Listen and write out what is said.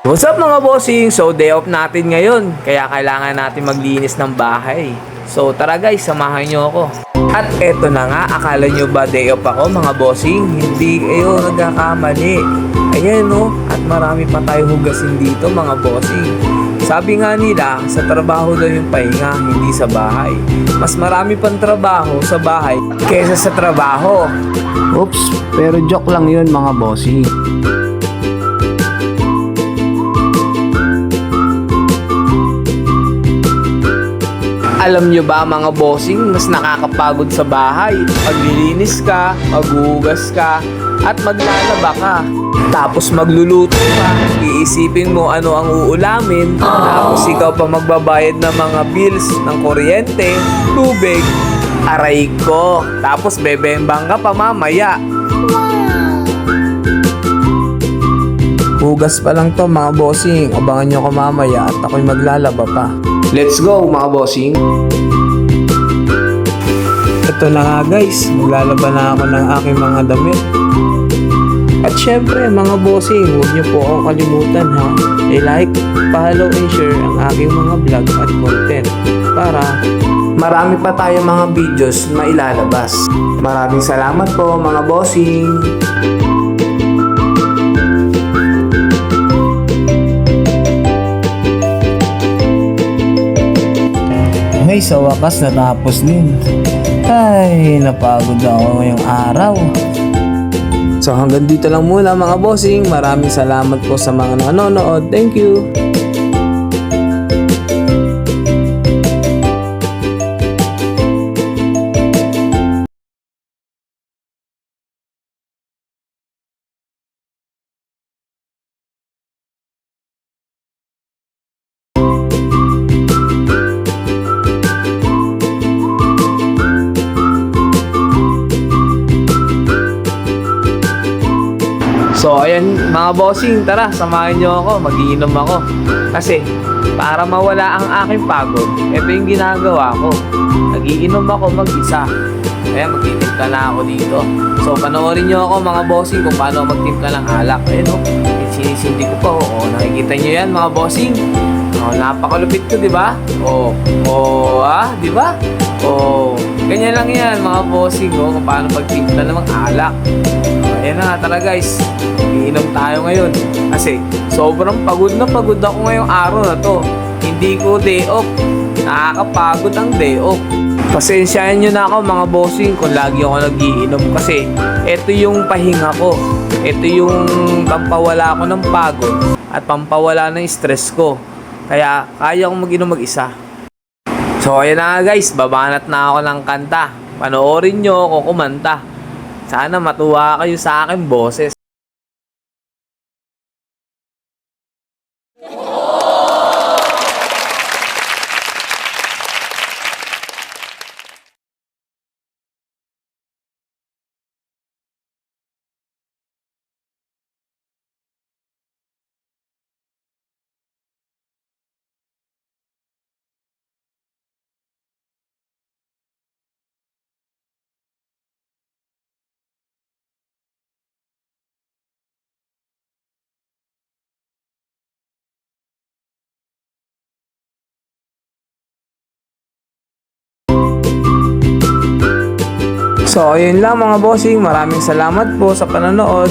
What's up mga bossing? So day off natin ngayon, kaya kailangan natin maglinis ng bahay. So tara guys, samahan nyo ako. At eto na nga, akala nyo ba day off ako mga bossing? Hindi kayo nagkakamali. Ayan no, at marami pa tayo hugasin dito mga bossing. Sabi nga nila, sa trabaho daw yung pahinga, hindi sa bahay. Mas marami pang trabaho sa bahay kaysa sa trabaho. Oops, pero joke lang yun mga bossing. Alam nyo ba mga bossing, mas nakakapagod sa bahay. Maglilinis ka, maghuhugas ka, at maglalaba ka. Tapos magluluto ka, iisipin mo ano ang uulamin. Tapos ikaw pa magbabayad ng mga bills ng kuryente, tubig, aray ko. Tapos bebembang ka pa mamaya. Hugas pa lang to mga bossing, abangan nyo ko mamaya at ako'y maglalaba pa. Let's go mga bossing! Ito na nga guys, maglalaba na ako ng aking mga damit. At syempre mga bossing, huwag nyo po akong kalimutan ha. I-like, follow and share ang aking mga vlog at content para marami pa tayo mga videos na ilalabas. Maraming salamat po mga bossing! Ay, sa wakas natapos din. Ay, napagod ako ngayong araw. So hanggang dito lang muna mga bossing. Maraming salamat po sa mga nanonood. Thank you. So ayan mga bossing, tara samahan nyo ako, magiinom ako. Kasi para mawala ang aking pagod, ito yung ginagawa ko. Nagiinom ako mag-isa. Kaya magtitimpla na ako dito. So panoorin nyo ako mga bossing kung paano magtimpla ng alak. Ayun o, sinisindi ko pa o. Nakikita nyo yan mga bossing. Napakalupit ko, di ba? Di ba? Ganyan lang yan mga bossing kung paano magtimpla ng alak. Ayan na nga tala guys, iinom tayo ngayon kasi sobrang pagod ako ngayong araw na to. Hindi ko day off, nakakapagod ang day off. Pasensyahan nyo na ako mga bossing kung lagi ako nagiinom kasi ito yung pahinga ko. Ito yung pampawala ko ng pagod at pampawala ng stress ko. Kaya kaya kong mag-inom mag-isa. So ayan na nga guys, babanat na ako ng kanta. Panoorin nyo ako kumanta. Sana matuwa kayo sa aking boses. So ayun lang mga bossing, maraming salamat po sa panonood.